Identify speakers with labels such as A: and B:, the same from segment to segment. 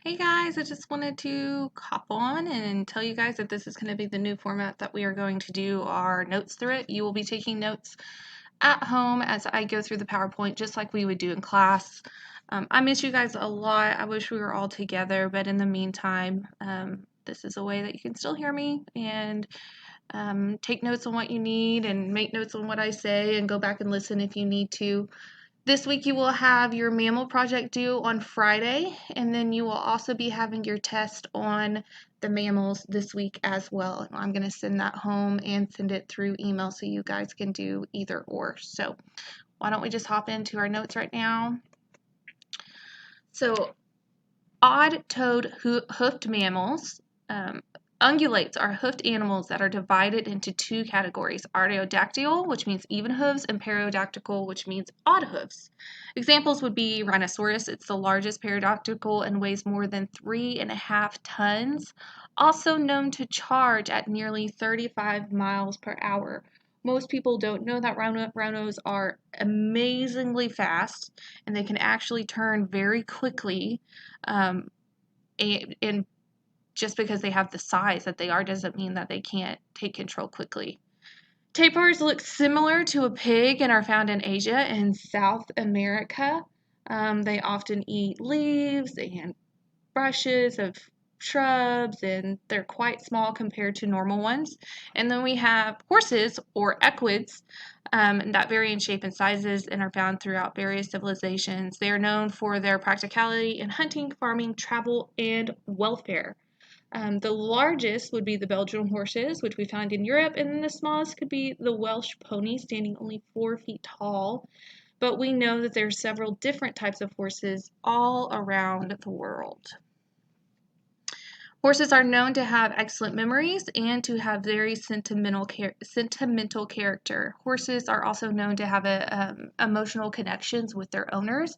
A: Hey guys, I just wanted to hop on and tell you guys that this is going to be the new format that we are going to do our notes through it. You will be taking notes at home as I go through the PowerPoint just like we would do in class. I miss you guys a lot. I wish we were all together, but in the meantime, this is a way that you can still hear me and take notes on what you need and make notes on what I say and go back and listen if you need to. This week you will have your mammal project due on Friday, and then you will also be having your test on the mammals this week as well. I'm going to send that home and send it through email so you guys can do either or. So why don't we just hop into our notes right now? So odd-toed hoofed mammals. Ungulates are hoofed animals that are divided into two categories, artiodactyl, which means even hooves, and periodactyl, which means odd hooves. Examples would be rhinoceros. It's the largest periodactyl and weighs more than 3.5 tons, also known to charge at nearly 35 miles per hour. Most people don't know that rhinos are amazingly fast, and they can actually turn very quickly. And just because they have the size that they are doesn't mean that they can't take control quickly. Tapirs look similar to a pig and are found in Asia and South America. They often eat leaves and brushes of shrubs, and they're quite small compared to normal ones. And then we have horses or equids that vary in shape and sizes and are found throughout various civilizations. They are known for their practicality in hunting, farming, travel, and welfare. The largest would be the Belgian horses, which we find in Europe, and then the smallest could be the Welsh pony, standing only 4 feet tall. But we know that there are several different types of horses all around the world. Horses are known to have excellent memories and to have very sentimental character. Horses are also known to have emotional connections with their owners,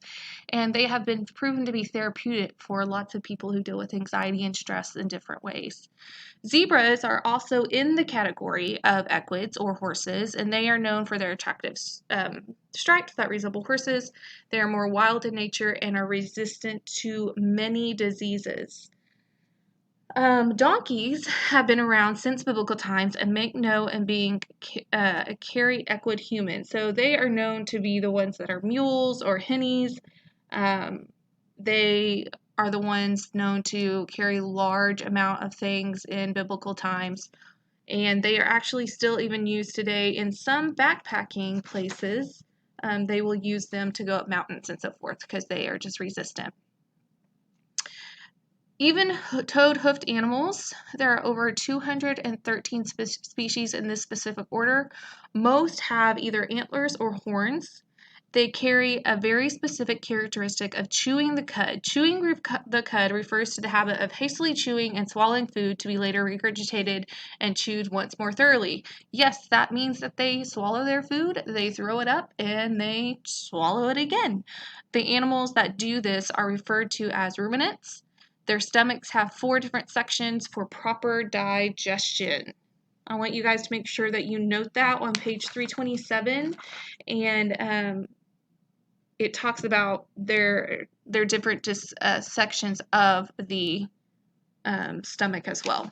A: and they have been proven to be therapeutic for lots of people who deal with anxiety and stress in different ways. Zebras are also in the category of equids or horses, and they are known for their attractive stripes that resemble horses. They are more wild in nature and are resistant to many diseases. Donkeys have been around since biblical times and make note in being a carry equid human. So they are known to be the ones that are mules or hinnies. They are the ones known to carry large amount of things in biblical times. And they are actually still even used today in some backpacking places. They will use them to go up mountains and so forth because they are just resistant. Even toad-hoofed animals, there are over 213 species in this specific order. Most have either antlers or horns. They carry a very specific characteristic of chewing the cud. Chewing the cud refers to the habit of hastily chewing and swallowing food to be later regurgitated and chewed once more thoroughly. Yes, that means that they swallow their food, they throw it up, and they swallow it again. The animals that do this are referred to as ruminants. Their stomachs have 4 different sections for proper digestion. I want you guys to make sure that you note that on page 327, and it talks about their different sections of the stomach as well.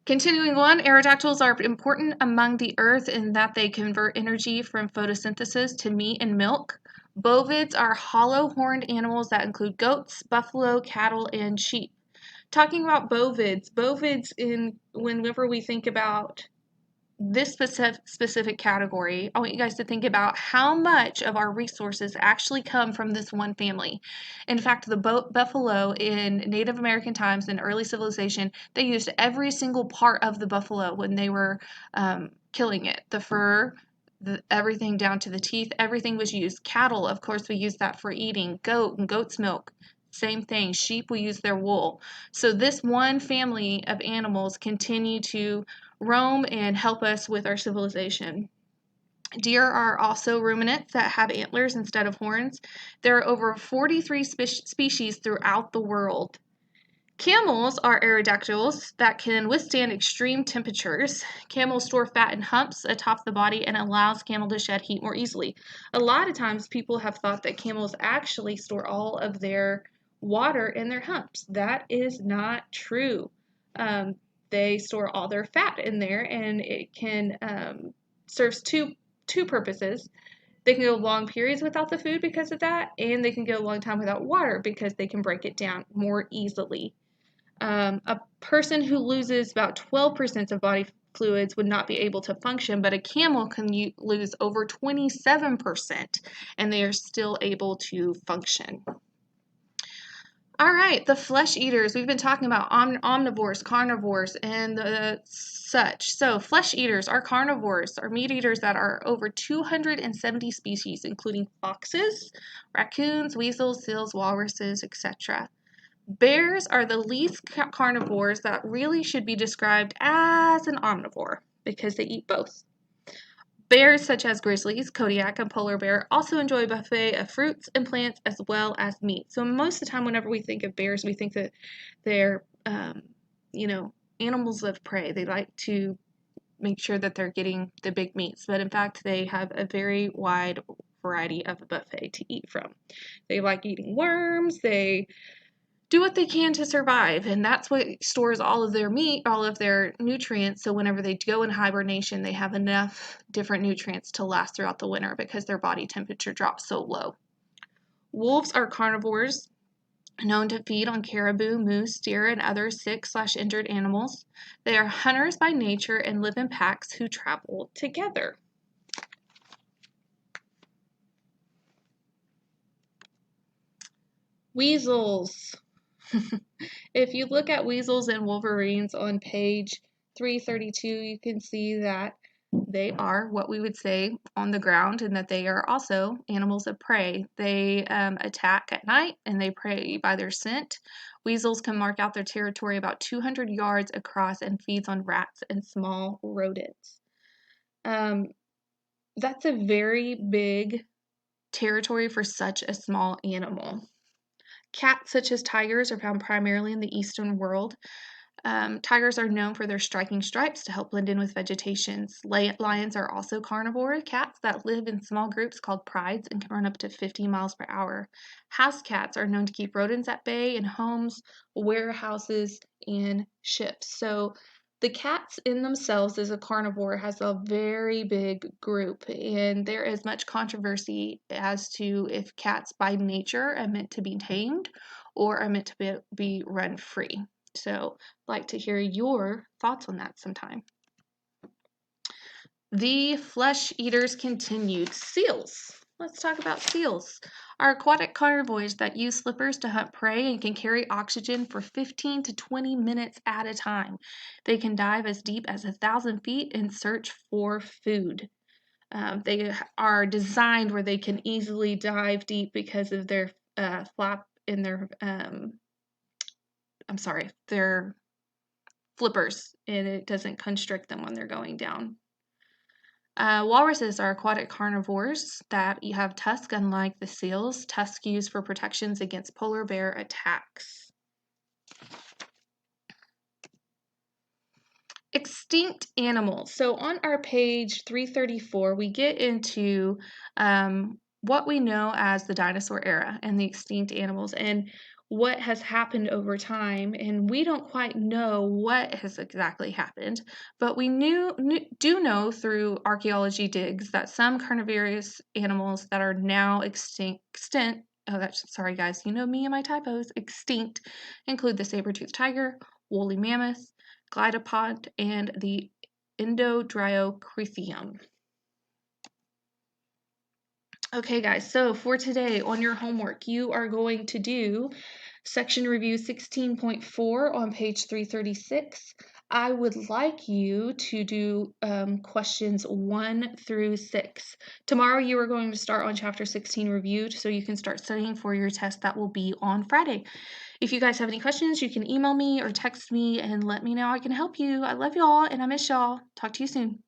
A: Continuing on, aerodactyls are important among the earth in that they convert energy from photosynthesis to meat and milk. Bovids are hollow-horned animals that include goats, buffalo, cattle, and sheep. Talking about bovids whenever we think about this specific category, I want you guys to think about how much of our resources actually come from this one family. In fact, the buffalo in Native American times and early civilization, they used every single part of the buffalo when they were killing it. The fur, everything down to the teeth, everything was used. Cattle, of course, we use that for eating. Goat and goat's milk. Same thing. Sheep, we use their wool. So this one family of animals continue to roam and help us with our civilization. Deer are also ruminants that have antlers instead of horns. There are over 43 species throughout the world. Camels are aerodactyls that can withstand extreme temperatures. Camels store fat in humps atop the body and allows camel to shed heat more easily. A lot of times people have thought that camels actually store all of their water in their humps. That is not true. They store all their fat in there, and it can serves two purposes. They can go long periods without the food because of that, and they can go a long time without water because they can break it down more easily. A person who loses about 12% of body fluids would not be able to function, but a camel can lose over 27% and they are still able to function. All right, the flesh eaters. We've been talking about omnivores, carnivores, and such. So, flesh eaters are carnivores, are meat eaters that are over 270 species, including foxes, raccoons, weasels, seals, walruses, etc. Bears are the least carnivores that really should be described as an omnivore because they eat both. Bears such as grizzlies, Kodiak, and polar bear also enjoy a buffet of fruits and plants as well as meat. So most of the time whenever we think of bears, we think that they're, animals of prey. They like to make sure that they're getting the big meats, but in fact they have a very wide variety of a buffet to eat from. They like eating worms, they do what they can to survive, and that's what stores all of their meat, all of their nutrients, so whenever they go in hibernation they have enough different nutrients to last throughout the winter because their body temperature drops so low. Wolves are carnivores known to feed on caribou, moose, deer, and other sick/injured animals. They are hunters by nature and live in packs who travel together. Weasels. If you look at weasels and wolverines on page 332, you can see that they are what we would say on the ground and that they are also animals of prey. They attack at night and they prey by their scent. Weasels can mark out their territory about 200 yards across and feeds on rats and small rodents. That's a very big territory for such a small animal. Cats such as tigers are found primarily in the eastern world. Tigers are known for their striking stripes to help blend in with vegetation. Lions are also carnivore cats that live in small groups called prides and can run up to 50 miles per hour. House cats are known to keep rodents at bay in homes, warehouses, and ships. So the cats in themselves as a carnivore has a very big group, and there is much controversy as to if cats by nature are meant to be tamed or are meant to be run free. So I'd like to hear your thoughts on that sometime. The flesh eaters continued. Seals. Let's talk about seals. Are aquatic carnivores that use flippers to hunt prey and can carry oxygen for 15 to 20 minutes at a time. They can dive as deep as 1,000 feet in search for food. They are designed where they can easily dive deep because of their flap in their their flippers, and it doesn't constrict them when they're going down. Walruses are aquatic carnivores that have tusks, unlike the seals. Tusks used for protections against polar bear attacks. Extinct animals. So on our page 334, we get into what we know as the dinosaur era and the extinct animals and what has happened over time. And we don't quite know what has exactly happened, but we do know through archaeology digs that some carnivorous animals that are now extinct, sorry guys, you know me and my typos, extinct, include the saber-toothed tiger, woolly mammoth, glidopod, and the Endodryocritium. Okay guys, so for today on your homework, you are going to do section review 16.4 on page 336. I would like you to do questions 1 through 6. Tomorrow you are going to start on chapter 16 reviewed so you can start studying for your test that will be on Friday. If you guys have any questions, you can email me or text me and let me know I can help you. I love y'all and I miss y'all. Talk to you soon.